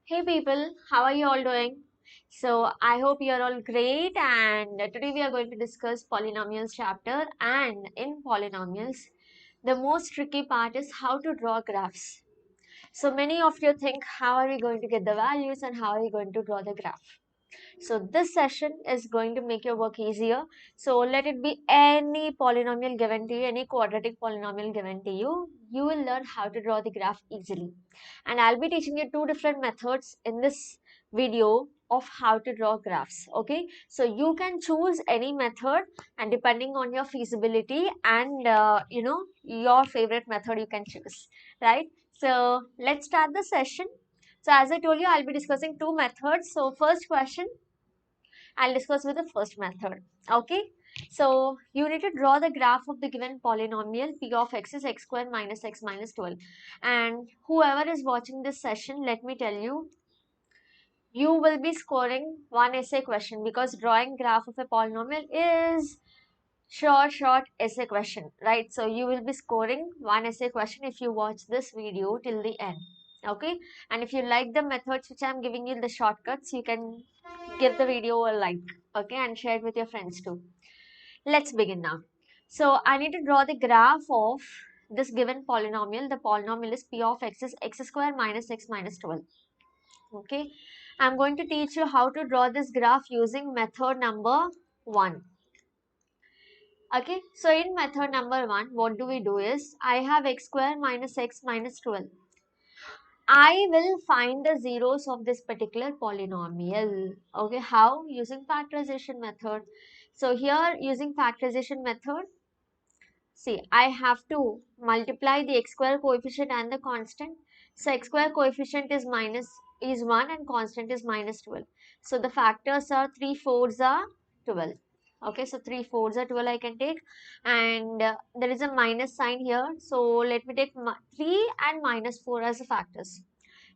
Hey people, how are you all doing? So I hope you are all great, and today we are going to discuss polynomials chapter. And in polynomials, the most tricky part is how to draw graphs. So many of you think, how are we going to get the values and how are we going to draw the graph? So this session is going to make your work easier. So let it be any polynomial given to you, any quadratic polynomial given to you, you will learn how to draw the graph easily. And I'll be teaching you two different methods in this video of how to draw graphs. Okay, so you can choose any method, and depending on your feasibility and your favorite method, you can choose, right? So let's start the session. So as I told you, I'll be discussing two methods. So first question, I'll discuss with the first method. Okay. So you need to draw the graph of the given polynomial p of x is x squared minus x minus 12. And whoever is watching this session, let me tell you, you will be scoring one essay question because drawing graph of a polynomial is short essay question, right? So you will be scoring one essay question if you watch this video till the end. Okay. And if you like the methods which I'm giving you, the shortcuts, you can give the video a like, okay, and share it with your friends too. Let's begin now. So I need to draw the graph of this given polynomial. The polynomial is p of x is x square minus x minus 12. Okay, I'm going to teach you how to draw this graph using method number 1. Okay, so in method number 1, what do we do is, I have x square minus x minus 12. I will find the zeros of this particular polynomial. Okay, how? Using factorization method. So here using factorization method, see, I have to multiply the x square coefficient and the constant. So x square coefficient is 1 and constant is minus 12. So the factors are 3 fours are 12. Okay, so 3 fours are 12 I can take, and there is a minus sign here. So let me take 3 and minus 4 as the factors,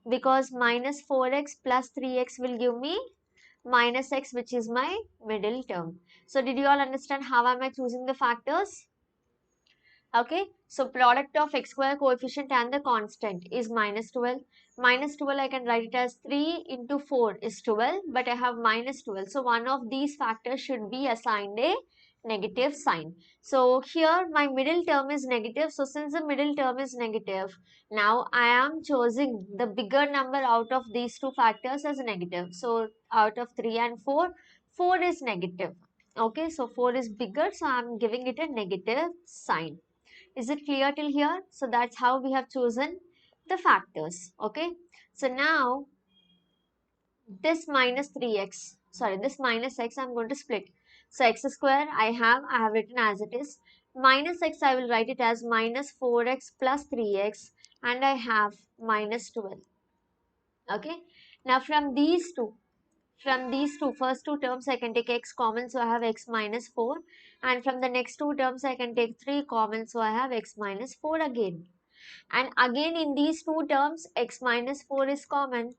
because minus 4x plus 3x will give me minus x, which is my middle term. So did you all understand how am I choosing the factors? Okay, so product of x square coefficient and the constant is minus 12. Minus 12 I can write it as 3 into 4 is 12, but I have minus 12. So one of these factors should be assigned a negative sign. So here my middle term is negative. So since the middle term is negative, now I am choosing the bigger number out of these two factors as negative. So out of 3 and 4, 4 is negative. Okay, so 4 is bigger, so I am giving it a negative sign. Is it clear till here? So that's how we have chosen the factors. Okay. So now this minus 3x, sorry, this minus x I'm going to split. So x square I have written as it is. Minus x I will write it as minus 4x plus 3x, and I have minus 12. Okay. Now from these two first two terms I can take x common, so I have x minus 4, and from the next two terms I can take 3 common, so I have x minus 4 again. And again in these two terms x minus 4 is common,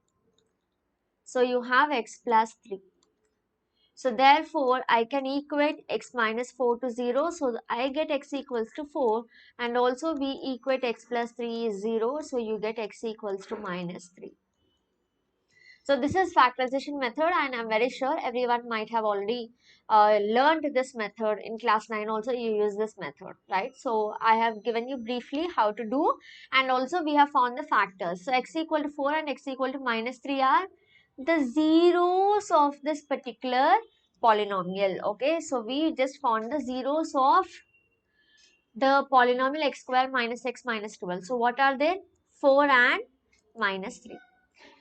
so you have x plus 3. So therefore I can equate x minus 4 to 0, so I get x equals to 4, and also we equate x plus 3 is 0, so you get x equals to minus 3. So this is factorization method, and I'm very sure everyone might have already learned this method in class 9 also. You use this method, right? So I have given you briefly how to do, and also we have found the factors. So x equal to 4 and x equal to minus 3 are the zeros of this particular polynomial. Okay, so we just found the zeros of the polynomial x square minus x minus 12. So what are they? 4 and minus 3.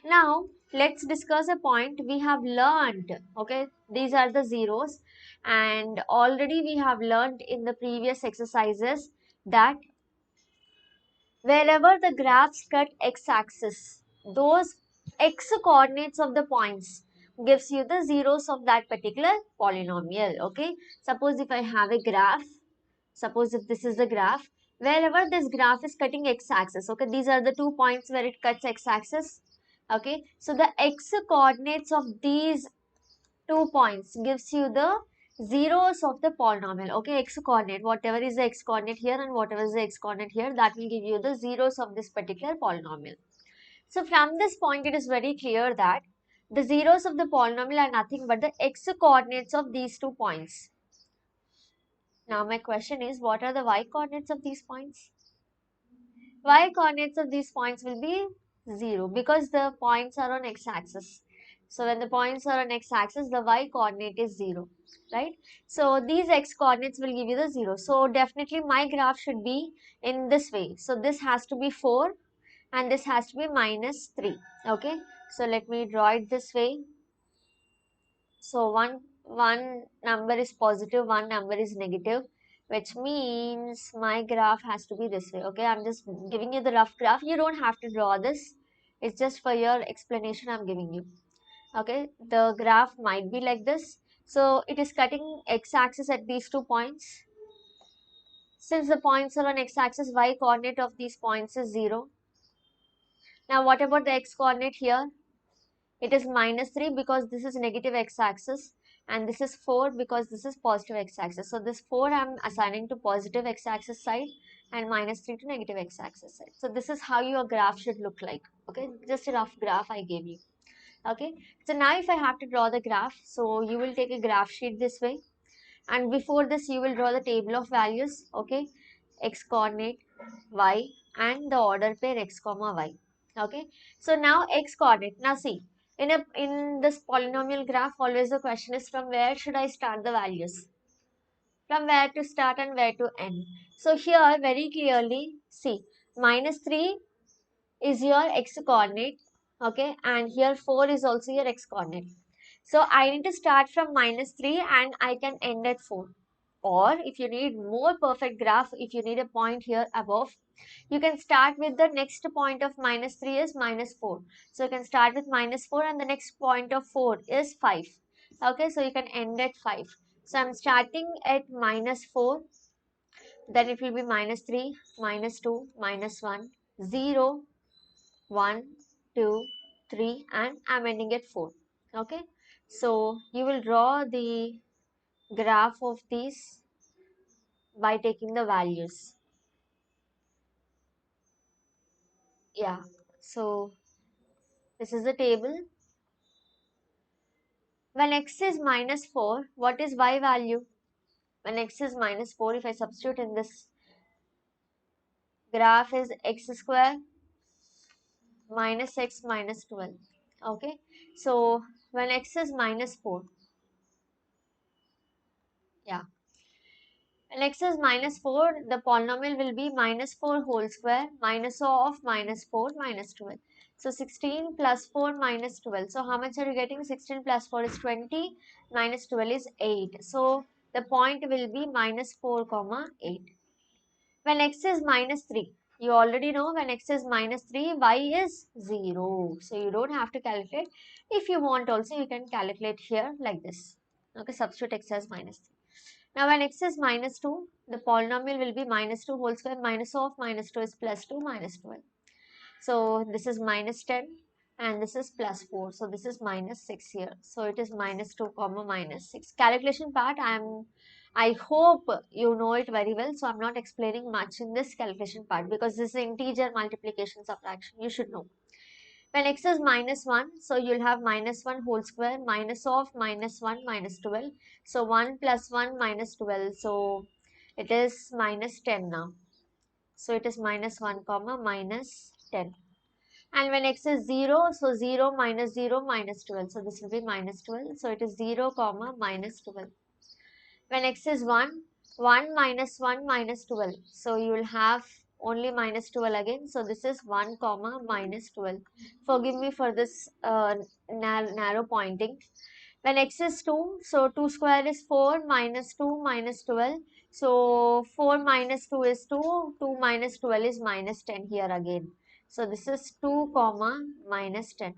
Now let's discuss a point we have learned. Okay, these are the zeros, and already we have learned in the previous exercises that wherever the graphs cut x-axis, those x coordinates of the points gives you the zeros of that particular polynomial. Okay, suppose if I have a graph, suppose if this is the graph, wherever this graph is cutting x-axis, okay, these are the 2 points where it cuts x-axis. Okay, so the x coordinates of these 2 points gives you the zeros of the polynomial. Okay, x coordinate, whatever is the x coordinate here and whatever is the x coordinate here, that will give you the zeros of this particular polynomial. So from this point, it is very clear that the zeros of the polynomial are nothing but the x coordinates of these 2 points. Now my question is, what are the y coordinates of these points? Y coordinates of these points will be 0 because the points are on x-axis. So when the points are on x-axis, the y coordinate is 0, right? So these x coordinates will give you the 0. So definitely my graph should be in this way. So this has to be 4 and this has to be -3. Okay, so let me draw it this way. So one number is positive, one number is negative, which means my graph has to be this way. Okay, I'm just giving you the rough graph. You don't have to draw this. It's just for your explanation I'm giving you. Okay, the graph might be like this. So it is cutting x-axis at these 2 points. Since the points are on x-axis, y coordinate of these points is 0. Now what about the x coordinate here? It is -3 because this is negative x-axis and this is 4 because this is positive x-axis. So this 4 I'm assigning to positive x-axis side and -3 to negative x-axis side. So this is how your graph should look like. Okay, just a rough graph I gave you. Okay, so now if I have to draw the graph, so you will take a graph sheet this way, and before this you will draw the table of values. Okay, x coordinate, y, and the order pair x comma y. Okay, so now x coordinate. Now see, in this polynomial graph, always the question is from where should I start the values? From where to start and where to end. So here very clearly see, -3 is your x coordinate. Okay, and here 4 is also your x coordinate. So I need to start from -3 and I can end at 4. Or if you need more perfect graph, if you need a point here above, you can start with the next point of -3 is -4. So you can start with -4 and the next point of 4 is 5. Okay, so you can end at 5. So I'm starting at -4, then it will be -3, -2, -1, 0, 1, 2, 3, and I'm ending at 4. Okay, so you will draw the graph of these by taking the values. Yeah, so this is the table. When x is -4, what is y value? When x is -4, if I substitute in this graph is x square minus x minus 12. Okay, so when x is -4, yeah, when x is -4, the polynomial will be -4 whole square minus of -4 minus 12. So 16 plus 4 minus 12. So how much are you getting? 16 plus 4 is 20, minus 12 is 8. So the point will be -4 comma 8. When x is -3, you already know when x is -3, y is 0. So you don't have to calculate. If you want also, you can calculate here like this. Okay, substitute x as -3. Now when x is -2, the polynomial will be -2 whole square minus of -2 is +2 minus 12. So this is -10 and this is +4. So this is -6 here. So it is -2 comma -6. Calculation part I hope you know it very well. So I'm not explaining much in this calculation part because this is integer multiplication subtraction. You should know. When x is -1, so you'll have -1 whole square minus of -1 minus 12. So 1 plus 1 minus 12. So it is -10 now. So it is -1 comma -10. And when x is 0, so 0 minus 0 minus 12. So this will be -12. So it is 0 comma -12. When x is 1, 1 minus 1 minus 12. So you will have only -12 again. So this is 1 comma -12. Forgive me for this narrow pointing. When x is 2, so 2 square is 4 minus 2 minus 12. So 4 minus 2 is 2, 2 minus 12 is -10 here again. So this is 2 comma -10.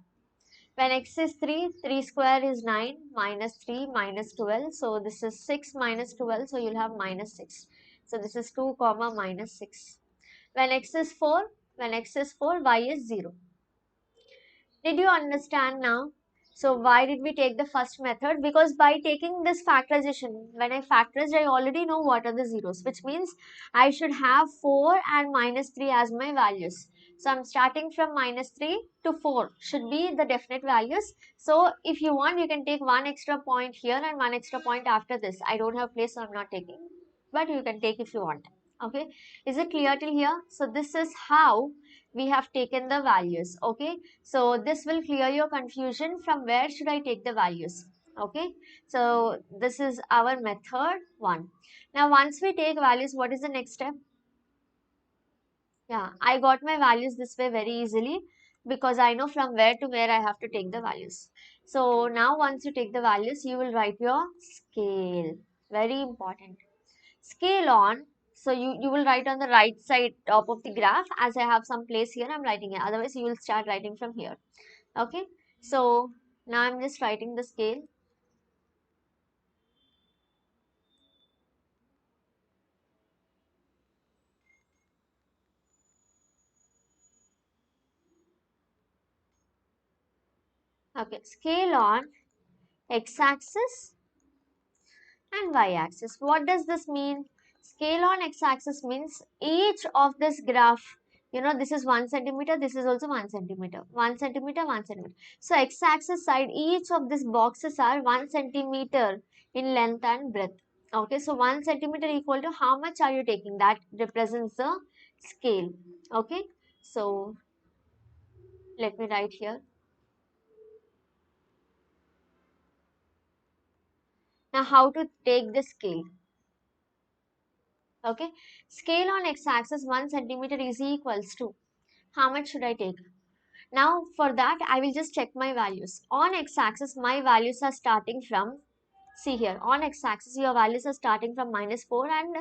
When x is 3, 3 square is 9, minus 3 minus 12. So this is 6 minus 12, so you'll have -6. So this is 2 comma -6. When x is 4, y is 0. Did you understand now? So why did we take the first method? Because by taking this factorization, when I factorized, I already know what are the zeros, which means I should have 4 and -3 as my values. So I'm starting from minus 3 to 4 should be the definite values. So if you want, you can take one extra point here and one extra point after this. I don't have place, so I'm not taking, but you can take if you want. Okay, is it clear till here? So this is how we have taken the values. Okay, so this will clear your confusion from where should I take the values. Okay, so this is our method 1. Now once we take values, what is the next step? Yeah, I got my values this way very easily because I know from where to where I have to take the values. So now once you take the values, you will write your scale. Very important. Scale on. So you will write on the right side top of the graph. As I have some place here, I'm writing it. Otherwise, you will start writing from here. Okay. So now I'm just writing the scale. Okay. Scale on x-axis and y-axis. What does this mean? Scale on x-axis means each of this graph, this is 1 centimeter, this is also 1 centimeter, 1 centimeter, 1 centimeter. So x-axis side, each of these boxes are 1 centimeter in length and breadth. Okay, so 1 centimeter equal to how much are you taking? That represents the scale. Okay, so let me write here. Now how to take the scale? Okay, scale on x-axis 1 centimeter is equals to how much should I take? Now for that I will just check my values. On x-axis my values are starting from, see here, on x-axis your values are starting from minus 4 and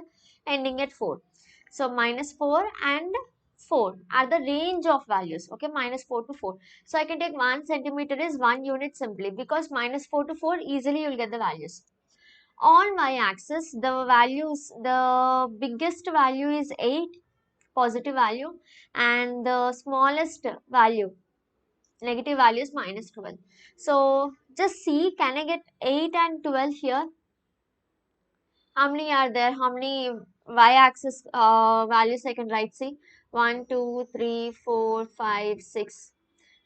ending at 4. So minus 4 and 4 are the range of values. Okay, minus 4 to 4. So I can take 1 centimeter is 1 unit simply because minus 4 to 4 easily you will get the values. On y-axis the values, the biggest value is 8, positive value, and the smallest value, negative value, is minus 12. So just see, can I get 8 and 12 here? How many are there? How many y-axis values I can write? See, 1, 2, 3, 4, 5, 6,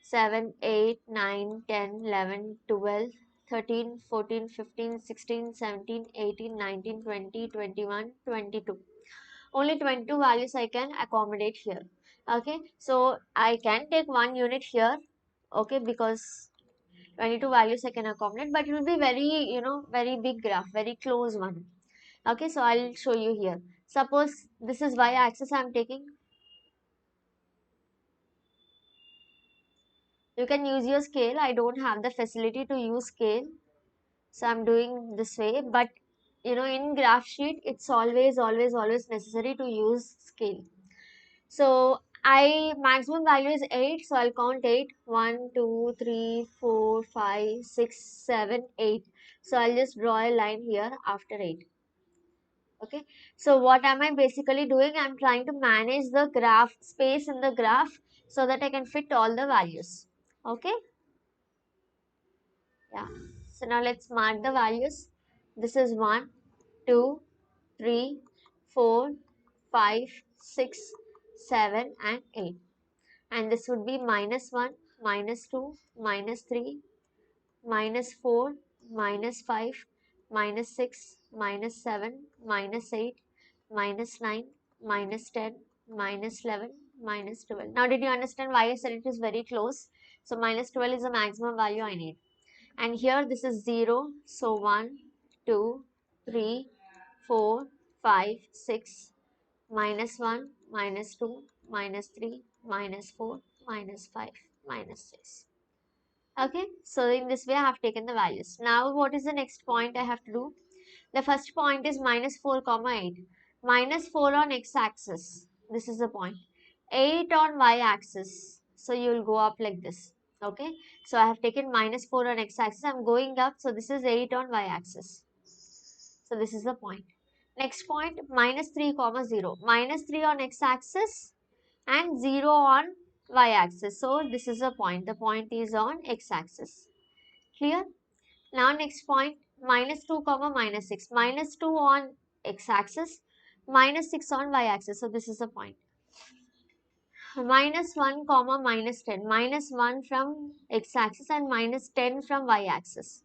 7, 8, 9, 10, 11, 12, 13, 14, 15, 16, 17, 18, 19, 20, 21, 22. Only 22 values I can accommodate here. Okay, so I can take one unit here. Okay, because 22 values I can accommodate, but it will be very, very big graph, very close one. Okay, so I'll show you here. Suppose this is y-axis I'm taking. You can use your scale. I don't have the facility to use scale, so I'm doing this way. But in graph sheet, it's always, always, always necessary to use scale. So I maximum value is 8, so I'll count 8. 1, 2, 3, 4, 5, 6, 7, 8. So I'll just draw a line here after 8. Okay, so what am I basically doing? I'm trying to manage the graph space in the graph so that I can fit all the values. Okay, yeah. So now let's mark the values. This is 1, 2, 3, 4, 5, 6, 7, and 8. And this would be minus 1, minus 2, minus 3, minus 4, minus 5, minus 6, minus 7, minus 8, minus 9, minus 10, minus 11, minus 12. Now did you understand why I said it is very close? So minus 12 is the maximum value I need. And here this is 0. So 1, 2, 3, 4, 5, 6, minus 1, minus 2, minus 3, minus 4, minus 5, minus 6. Okay, so in this way I have taken the values. Now what is the next point I have to do? The first point is minus 4 comma 8. Minus 4 on x-axis. This is the point. 8 on y-axis. So you will go up like this. Okay, so I have taken minus 4 on x-axis. I am going up. So this is 8 on y-axis. So this is the point. Next point, minus 3 comma 0. Minus 3 on x-axis and 0 on y-axis. So this is the point. The point is on x-axis. Clear? Now next point, minus 2 comma minus 6. Minus 2 on x-axis, minus 6 on y-axis. So this is the point. minus 1 comma minus 10, minus 1 from x-axis and minus 10 from y-axis.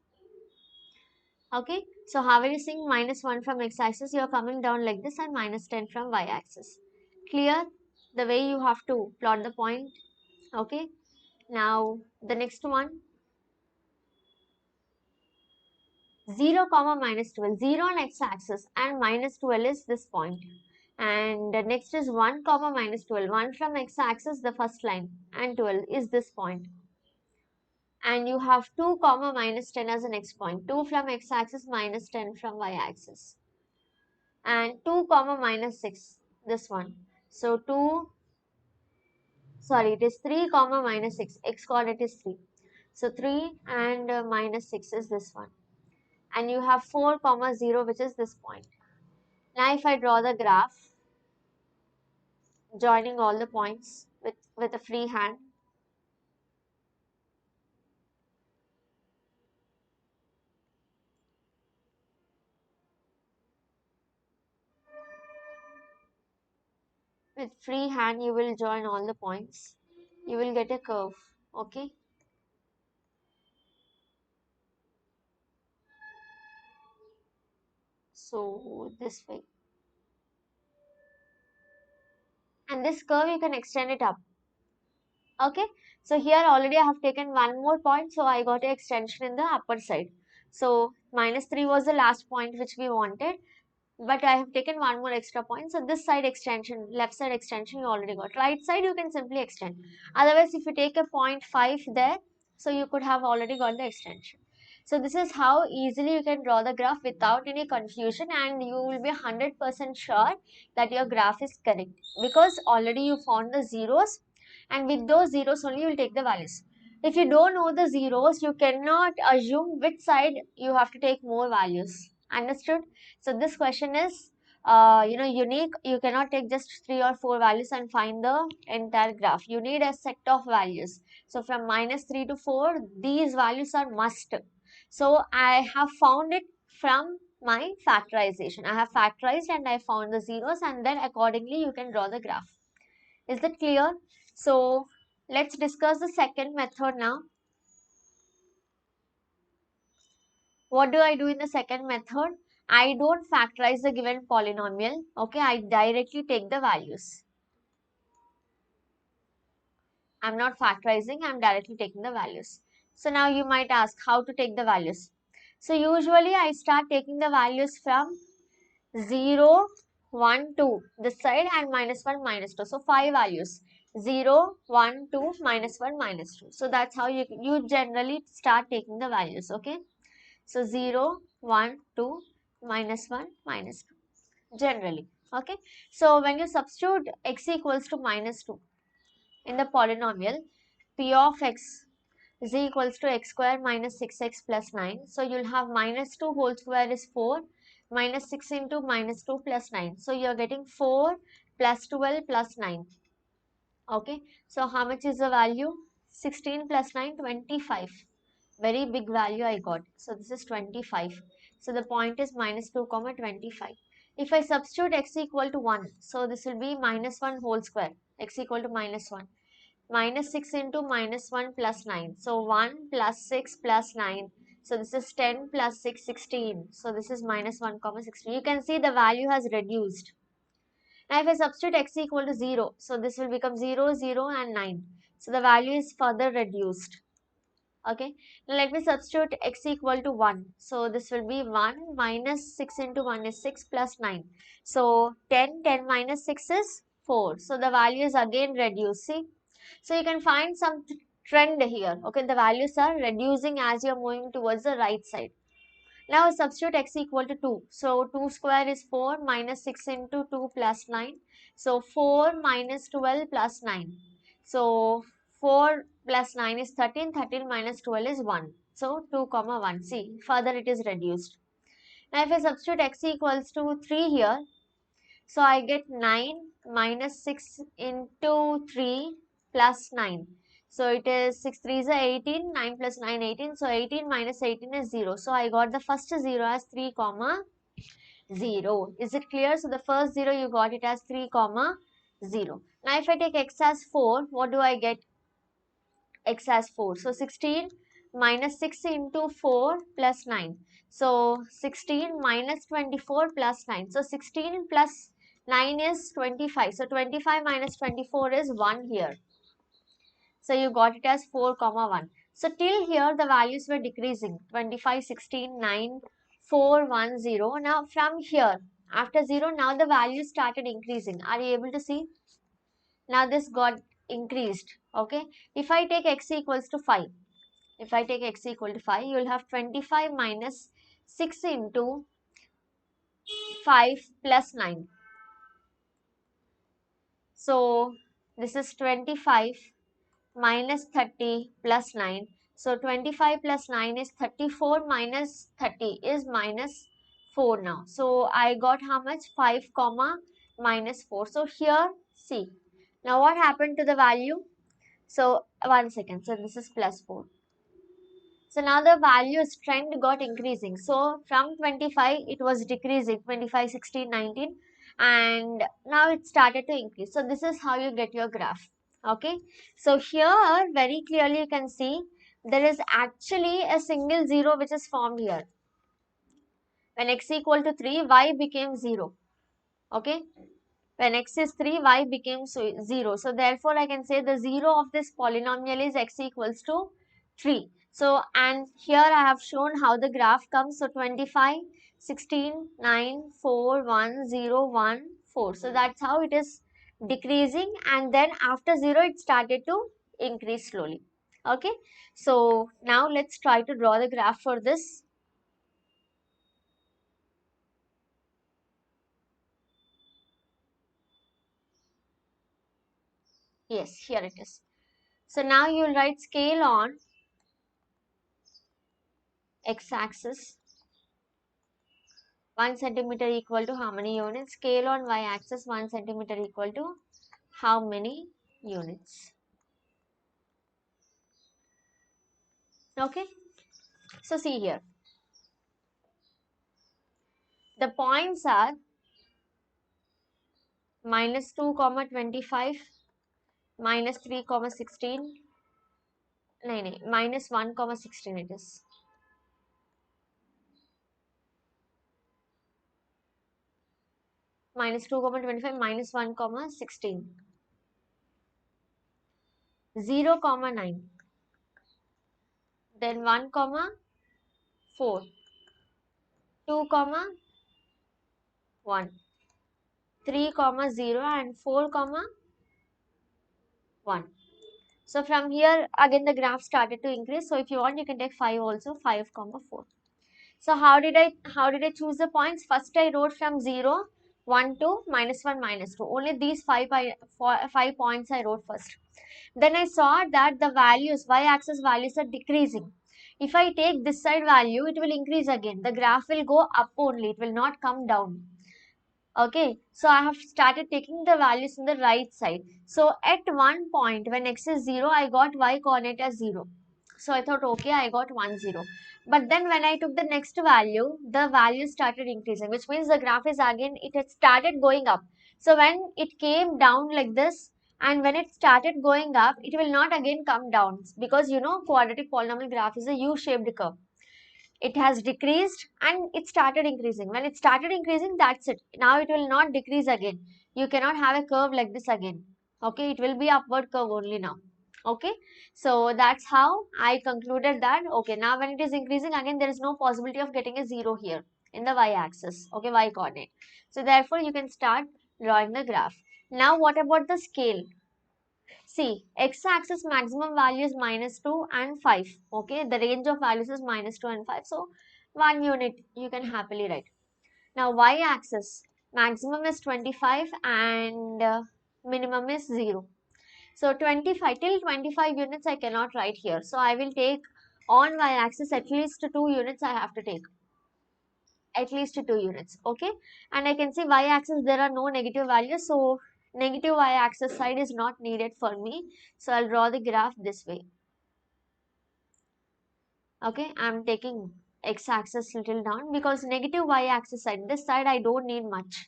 Okay, so how are you seeing minus 1 from x-axis? You are coming down like this and minus 10 from y-axis. Clear the way you have to plot the point? Okay, now the next one, 0 comma minus 12, 0 on x-axis and minus 12 is this point. And the next is 1 comma minus 12, 1 from x-axis, the first line, and 12 is this point. And you have 2 comma minus 10 as the next point, 2 from x-axis minus 10 from y-axis. And 2 comma minus 6, this one. So it is 3 comma minus 6, x coordinate is 3. So 3 and minus 6 is this one. And you have 4 comma 0, which is this point. Now if I draw the graph joining all the points with a free hand, you will join all the points, you will get a curve. Okay, so this way, and this curve you can extend it up. Okay, so here already I have taken one more point, so I got an extension in the upper side. So minus 3 was the last point which we wanted, but I have taken one more extra point. So this side extension, left side extension you already got. Right side you can simply extend. Otherwise if you take a 0.5 there, so you could have already got the extension. So this is how easily you can draw the graph without any confusion, and you will be 100% sure that your graph is correct because already you found the zeros, and with those zeros only you will take the values. If you don't know the zeros, you cannot assume which side you have to take more values. Understood? So this question is unique. You cannot take just 3 or 4 values and find the entire graph. You need a set of values. So from minus 3 to 4, these values are must. So I have found it from my factorization. I have factorized and I found the zeros, and then accordingly you can draw the graph. Is that clear? So let's discuss the second method now. What do I do in the second method? I don't factorize the given polynomial. Okay, I directly take the values. I'm not factorizing, I'm directly taking the values. So now you might ask how to take the values. So usually I start taking the values from 0, 1, 2 this side, and minus 1, minus 2. So 5 values. 0, 1, 2, minus 1, minus 2. So that's how you generally start taking the values. Okay. So 0, 1, 2, minus 1, minus 2. Generally. Okay. So when you substitute x equals to minus 2 in the polynomial, p of x is equals to x square minus 6x plus 9. So you'll have minus 2 whole square is 4, minus 6 into minus 2 plus 9. So you're getting 4 plus 12 plus 9. Okay. So how much is the value? 16 plus 9, 25. Very big value I got. So this is 25. So the point is minus 2 comma 25. If I substitute x equal to 1, so this will be minus 1 whole square. X equal to minus 1. Minus 6 into minus 1 plus 9. So 1 plus 6 plus 9. So this is 10 plus 6, 16. So this is minus 1 comma 16. You can see the value has reduced. Now if I substitute x equal to 0, so this will become 0, 0 and 9. So the value is further reduced. Okay, now let me substitute x equal to 1. So this will be 1 minus 6 into 1 is 6 plus 9. So 10, 10 minus 6 is 4. So the value is again reduced. See, so you can find some trend here. Okay, the values are reducing as you are moving towards the right side. Now substitute x equal to 2. So 2 square is 4 minus 6 into 2 plus 9. So 4 minus 12 plus 9. So 4 plus 9 is 13. 13 minus 12 is 1. So 2 comma 1. See, further it is reduced. Now if I substitute x equals to 3 here, so I get 9 minus 6 into 3 plus 9. So it is 6 3 is 18, 9 plus 9 18. So 18 minus 18 is 0. So I got the first 0 as 3 comma 0. Is it clear? So the first 0 you got it as 3 comma 0. Now if I take x as 4, what do I get? X as 4. So 16 minus 6 into 4 plus 9. So 16 minus 24 plus 9. So 16 plus 9 is 25. So 25 minus 24 is 1 here. So you got it as 4 comma 1. So till here the values were decreasing. 25, 16, 9, 4, 1, 0. Now from here, after 0, now the values started increasing. Are you able to see? Now this got increased. Okay. If I take x equals to 5. If I take x equal to 5, you will have 25 minus 6 into 5 plus 9. So this is 25 minus 30 plus 9. So 25 plus 9 is 34 minus 30 is minus 4 now. So I got how much? 5 comma minus 4. So here see. Now what happened to the value? So 1 second. So this is plus 4. So now the values trend got increasing. So from 25 it was decreasing 25, 16, 19 and now it started to increase. So this is how you get your graph. Okay. So here very clearly you can see there is actually a single zero which is formed here. When x equal to 3, y became 0. Okay. When x is 3, y becomes 0. So therefore, I can say the 0 of this polynomial is x equals to 3. So, and here I have shown how the graph comes. So 25, 16, 9, 4, 1, 0, 1, 4. So that's how it is decreasing, and then after 0 it started to increase slowly. Okay. So now let's try to draw the graph for this. Yes, here it is. So now you will write scale on x-axis. 1 centimeter equal to how many units? Scale on y-axis 1 centimeter equal to how many units? Okay. So see here. The points are minus 2 comma 25, minus 3 comma 16, no, minus 1 comma 16 it is. Minus 2 comma 25, minus 1 comma 16. 0 comma 9. Then 1 comma 4. 2 comma 1. 3 comma 0 and 4 comma 1. So from here again the graph started to increase. So if you want you can take 5 also, 5 comma 4. So how did I choose the points? First I wrote from 0, 1 to minus 1, minus 2. Only these 5 points I wrote first. Then I saw that the values, y-axis values are decreasing. If I take this side value, it will increase again. The graph will go up only, it will not come down. Okay, so I have started taking the values in the right side. So at one point when x is 0, I got y coordinate as 0. So I thought, okay, I got 1, 0. But then when I took the next value, the value started increasing, which means the graph is again, it had started going up. So when it came down like this, and when it started going up, it will not again come down, because you know quadratic polynomial graph is a U-shaped curve. It has decreased and it started increasing. When it started increasing, that's it. Now it will not decrease again. You cannot have a curve like this again. Okay, it will be upward curve only now. Okay, so that's how I concluded that. Okay, now when it is increasing again, there is no possibility of getting a 0 here in the y-axis. Okay, y coordinate. So therefore you can start drawing the graph. Now what about the scale? See, x-axis maximum value is minus 2 and 5. Okay, the range of values is minus 2 and 5. So, 1 unit you can happily write. Now, y-axis maximum is 25 and minimum is 0. So, 25 till 25 units I cannot write here. So, I will take on y-axis at least 2 units I have to take. At least 2 units. Okay, and I can see y-axis there are no negative values. So, negative y-axis side is not needed for me. So I'll draw the graph this way. Okay, I'm taking x-axis little down because negative y-axis side, this side I don't need much.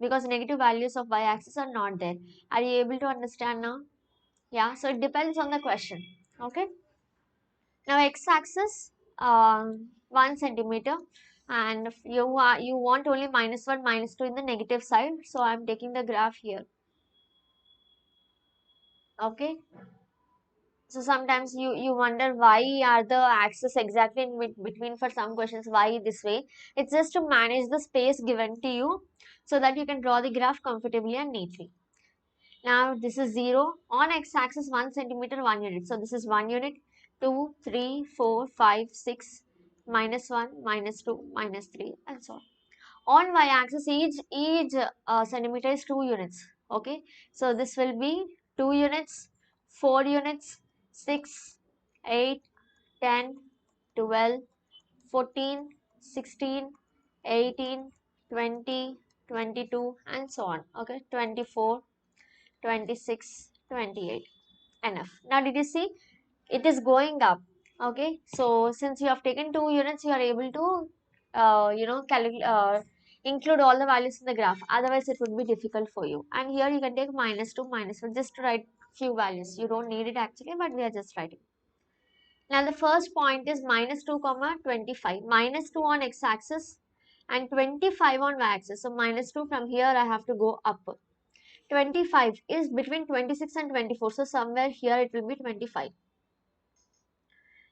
because negative values of y-axis are not there. Are you able to understand now? Yeah, so it depends on the question. Okay. Now x-axis 1 centimeter, and if you want only -1, -2 in the negative side. So I'm taking the graph here. Okay. So sometimes you wonder why are the axis exactly in between for some questions, why this way. It's just to manage the space given to you so that you can draw the graph comfortably and neatly. Now this is 0 on x-axis 1 centimeter 1 unit. So this is 1 unit, 2, 3, 4, 5, 6, -1, -2, -3 and so on. On y-axis each centimeter is 2 units. Okay, so this will be 2 units, 4 units, 6, 8, 10, 12, 14, 16, 18, 20, 22 and so on. Okay, 24, 26, 28. Enough. Now did you see it is going up? Okay, so since you have taken 2 units, you are able to include all the values in the graph. Otherwise it would be difficult for you. And here you can take -2, -1 just to write few values. You don't need it actually, but we are just writing. Now the first point is -2 comma 25. -2 on x-axis and 25 on y-axis. So -2 from here I have to go up. 25 is between 26 and 24. So somewhere here it will be 25.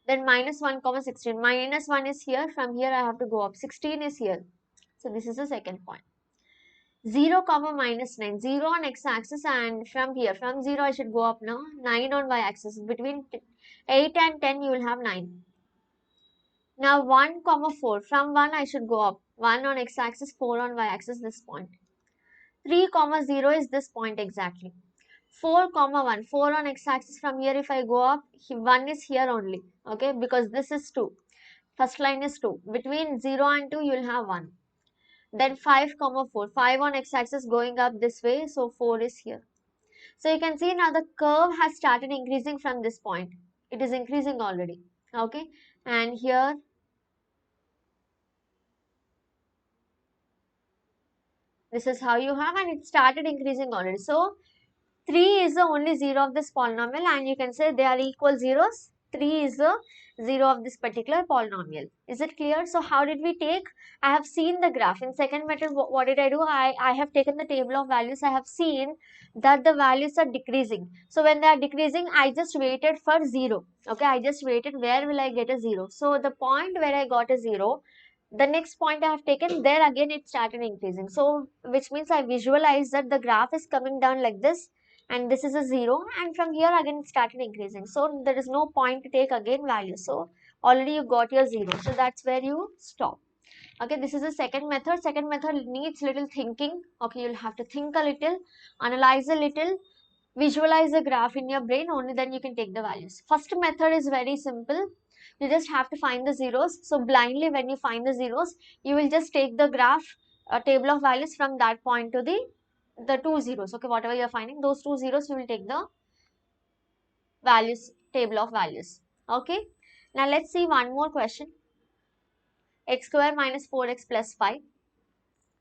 Then -1 comma 16. -1 is here. From here I have to go up. 16 is here. So this is the second point. 0 comma -9. 0 on x-axis, and from here, from 0 I should go up now. 9 on y-axis. Between 8 and 10 you will have 9. Now 1 comma 4. From 1 I should go up. 1 on x-axis, 4 on y-axis, this point. 3 comma 0 is this point exactly. 4 comma 1. 4 on x-axis, from here if I go up, 1 is here only. Okay, because this is 2. First line is 2. Between 0 and 2 you will have 1. Then 5 comma 4. 5 on x-axis going up this way. So 4 is here. So you can see now the curve has started increasing from this point. It is increasing already. Okay. And here this is how you have, and it started increasing already. So 3 is the only 0 of this polynomial, and you can say they are equal zeros. 3 is the 0 of this particular polynomial. Is it clear? So how did we take? I have seen the graph. In second method, what did I do? I have taken the table of values. I have seen that the values are decreasing. So when they are decreasing, I just waited for 0. Okay, I just waited. Where will I get a 0? So the point where I got a 0, the next point I have taken, there again it started increasing. So which means I visualize that the graph is coming down like this, and this is a 0, and from here again it started increasing. So there is no point to take again value. So already you got your 0. So that's where you stop. Okay, this is the second method. Second method needs little thinking. Okay, you'll have to think a little, analyze a little, visualize the graph in your brain, only then you can take the values. First method is very simple. You just have to find the zeros. So blindly when you find the zeros, you will just take the graph table of values from that point to the two zeros. Okay, whatever you are finding, those two zeros you will take the values table of values. Okay, now let's see one more question. X square minus 4x plus 5.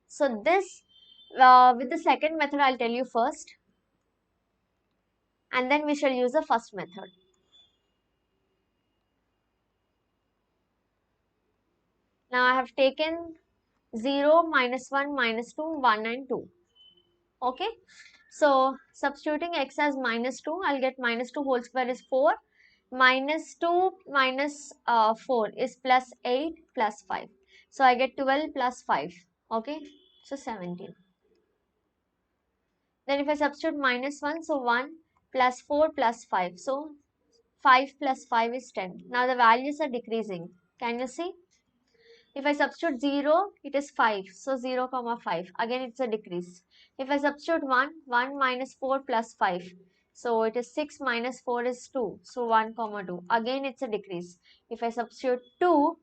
So this with the second method I'll tell you first, and then we shall use the first method. Now I have taken 0, -1, -2, 1 and 2. Okay. So substituting x as -2, I'll get -2 whole square is 4. -2 minus 4 is +8 plus 5. So I get 12 plus 5. Okay. So 17. Then if I substitute -1, so 1 plus 4 plus 5. So 5 plus 5 is 10. Now the values are decreasing. Can you see? If I substitute 0, it is 5. So 0, comma 5. Again, it's a decrease. If I substitute 1, 1 minus 4 plus 5. So it is 6 minus 4 is 2. So 1, comma 2. Again, it's a decrease. If I substitute 2,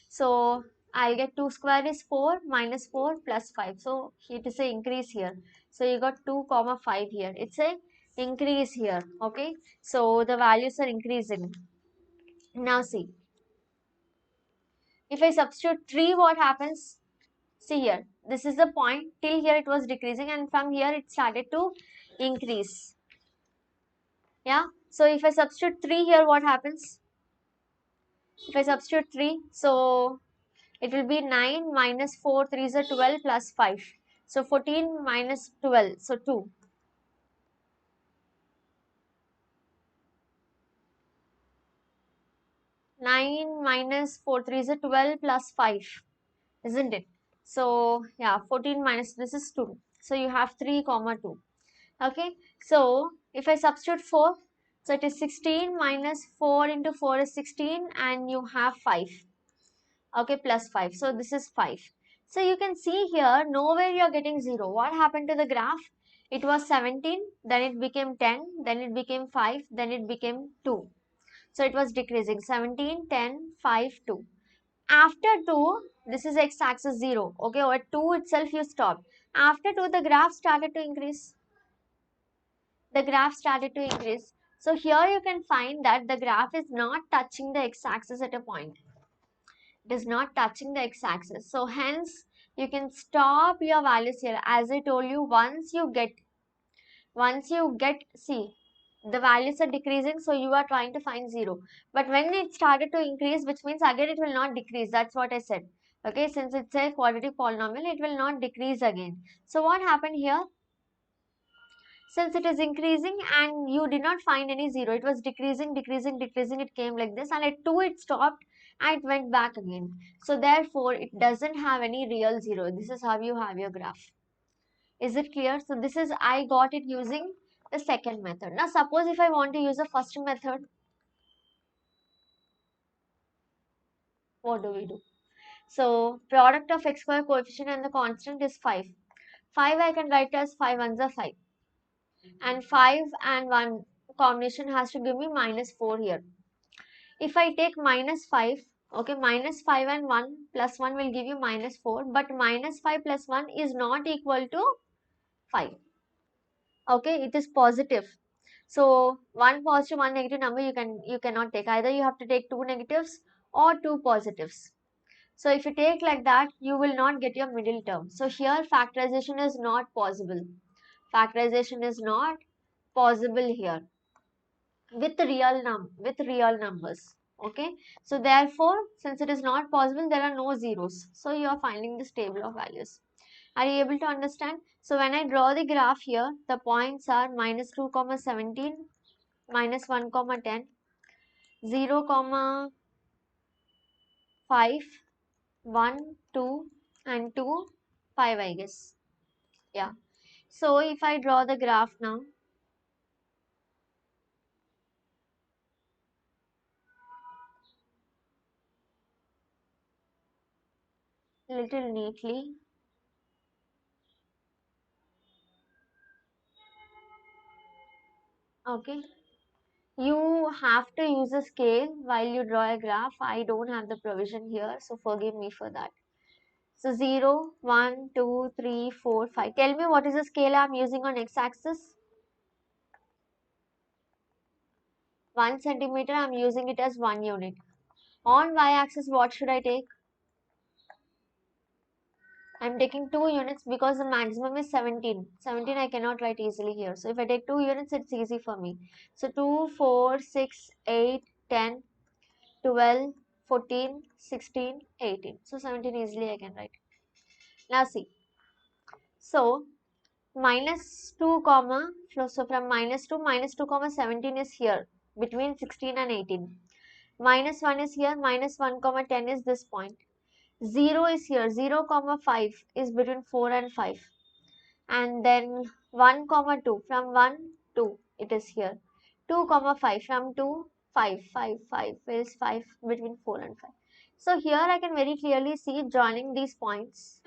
so I'll get 2 square is 4 minus 4 plus 5. So it is a increase here. So you got 2, comma 5 here. It's a increase here. Okay. So the values are increasing. Now see. If I substitute 3, what happens? See here, this is the point. Till here it was decreasing, and from here it started to increase. Yeah. So if I substitute 3 here, what happens? If I substitute 3, so it will be 9 minus 4, 3 is a 12 plus 5. So 14 minus 12, so 2. 9 minus 4, 3 is a 12 plus 5, isn't it? So yeah, 14 minus this is 2. So you have 3 comma 2. Okay. So if I substitute 4, so it is 16 minus 4 into 4 is 16, and you have 5. Okay, plus 5. So this is 5. So you can see here, nowhere you are getting 0. What happened to the graph? It was 17, then it became 10, then it became 5, then it became 2. So it was decreasing 17, 10, 5, 2. After 2, this is x-axis 0. Okay, or at 2 itself you stopped. After 2, the graph started to increase. The graph started to increase. So here you can find that the graph is not touching the x-axis at a point. It is not touching the x-axis. So hence you can stop your values here. As I told you, once you get, see, the values are decreasing, so you are trying to find 0. But when it started to increase, which means again it will not decrease. That's what I said. Okay, since it's a quadratic polynomial, it will not decrease again. So what happened here? Since it is increasing and you did not find any 0, it was decreasing, decreasing, decreasing, it came like this, and at 2 it stopped and it went back again. So therefore it doesn't have any real 0. This is how you have your graph. Is it clear? So this is, I got it using the second method. Now suppose if I want to use the first method, what do we do? So product of x square coefficient and the constant is 5. 5 I can write as 5 ones are 5. And 5 and 1 combination has to give me minus 4 here. If I take minus 5, okay, minus 5 and 1 plus 1 will give you minus 4, but minus 5 plus 1 is not equal to 5. Okay, it is positive. So one positive, one negative number you cannot take. Either you have to take two negatives or two positives. So if you take like that, you will not get your middle term. So here factorization is not possible. Factorization is not possible here with real numbers. Okay, so therefore since it is not possible, there are no zeros, so you are finding this table of values. Are you able to understand? So when I draw the graph here, the points are minus 2 comma 17, minus 1 comma 10, 0 comma 5, 1, 2 and 2, 5 I guess. Yeah, so if I draw the graph now, little neatly. Okay, you have to use a scale while you draw a graph. I don't have the provision here, so forgive me for that. So 0, 1, 2, 3, 4, 5. Tell me what is the scale I am using on x-axis? 1 centimeter, I am using it as 1 unit. On y-axis, what should I take? I am taking 2 units because the maximum is 17. 17 I cannot write easily here. So if I take 2 units, it's easy for me. So 2, 4, 6, 8, 10, 12, 14, 16, 18. So 17 easily I can write. Now see. So minus 2 comma, so from minus 2 comma 17 is here between 16 and 18. Minus 1 is here, minus 1 comma 10 is this point. 0 is here, 0 comma 5 is between 4 and 5. And then 1 comma 2, from 1 2 it is here. 2 comma 5, from 2 5, 5, 5 is 5 between 4 and 5. So here I can very clearly see joining these points.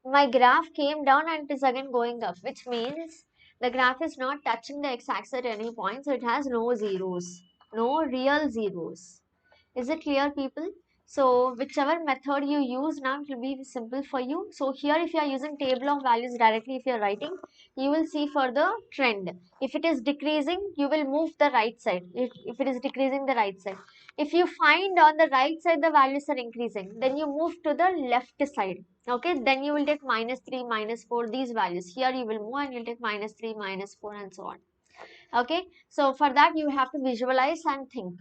My graph came down and it is again going up, which means the graph is not touching the x-axis at any point, so it has no zeros, no real zeros. Is it clear, people? So whichever method you use now, it will be simple for you. So here if you are using table of values directly, if you are writing, you will see for the trend. If it is decreasing, you will move the right side. If it is decreasing, the right side. If you find on the right side the values are increasing, then you move to the left side. Okay, then you will take -3, -4, these values. Here you will move and you'll take -3, -4 and so on. Okay, so for that you have to visualize and think.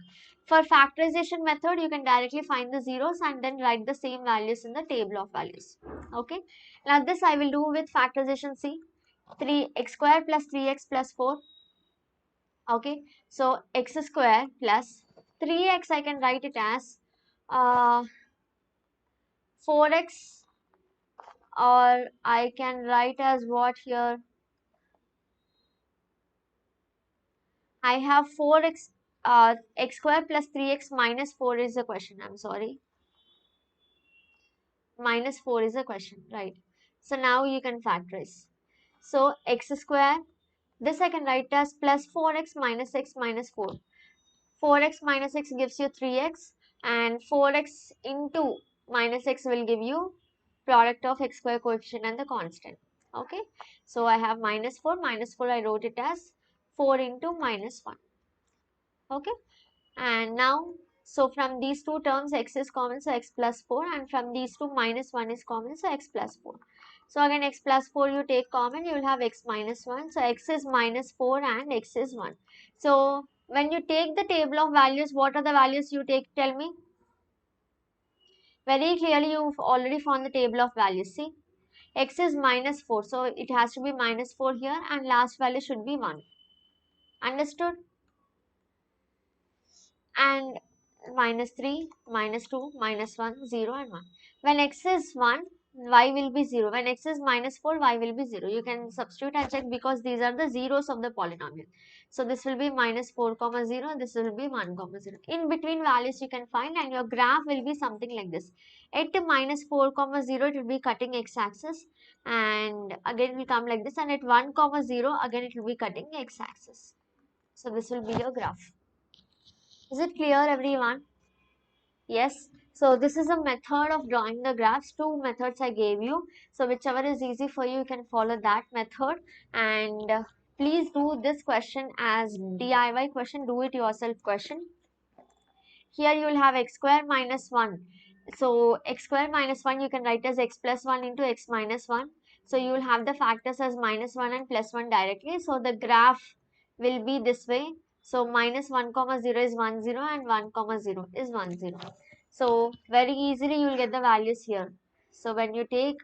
For factorization method, you can directly find the zeros and then write the same values in the table of values. Okay, now this I will do with factorization. C, 3x square plus 3x plus 4. Okay, so x square plus 3x, I can write it as 4x, or I can write as what here? I have 4x, x square plus 3x minus 4 is the question. I'm sorry. Minus 4 is the question, right? So now you can factorize. So x square, this I can write as plus 4x minus x minus 4. 4x minus x gives you 3x, and 4x into minus x will give you product of x square coefficient and the constant. Okay, so I have minus 4 I wrote it as 4 into minus 1. Okay, and now, so from these two terms x is common, so x plus 4, and from these two minus 1 is common, so x plus 4. So again x plus 4 you take common, you will have x minus 1. So x is minus 4 and x is 1. So when you take the table of values, what are the values you take? Tell me. Very clearly you've already found the table of values. See, x is minus 4, so it has to be minus 4 here, and last value should be 1. Understood? And -3, -2, -1, 0 and 1. When x is 1, y will be 0. When x is -4, y will be 0. You can substitute and check because these are the zeros of the polynomial. So this will be -4, 0, this will be 1, 0. In between values you can find, and your graph will be something like this. At -4, 0, it will be cutting x-axis, and again it will come like this, and at 1, 0, again it will be cutting x-axis. So this will be your graph. Is it clear, everyone? Yes. So this is a method of drawing the graphs. Two methods I gave you. So whichever is easy for you, you can follow that method. And please do this question as DIY question, do it yourself question. Here you will have x square minus 1. So x square minus 1 you can write as x plus 1 into x minus 1. So you will have the factors as minus 1 and plus 1 directly. So the graph will be this way. So minus 1 comma 0 is 1 0 and 1 comma 0 is 1 0. So very easily you will get the values here. So when you take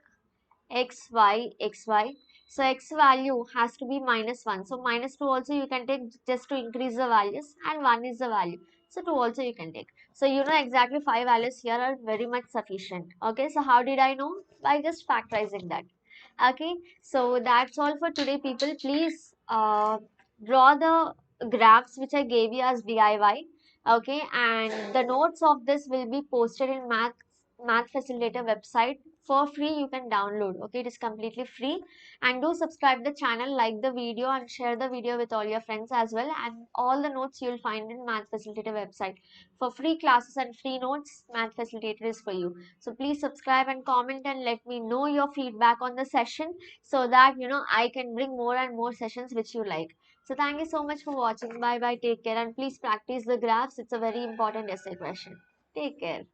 x, y, x, y. So x value has to be -1. So -2 also you can take just to increase the values, and 1 is the value. So 2 also you can take. So you know exactly 5 values here are very much sufficient. Okay, so how did I know? By just factorizing that. Okay, so that's all for today, people. Please draw the graphs which I gave you as DIY. Okay, and the notes of this will be posted in Math Facilitator website for free. You can download. Okay, it is completely free. And do subscribe the channel, like the video, and share the video with all your friends as well. And all the notes you will find in Math Facilitator website. For free classes and free notes, Math Facilitator is for you. So please subscribe and comment and let me know your feedback on the session, so that I can bring more and more sessions which you like. So thank you so much for watching. Bye bye. Take care, and please practice the graphs. It's a very important essay question. Take care.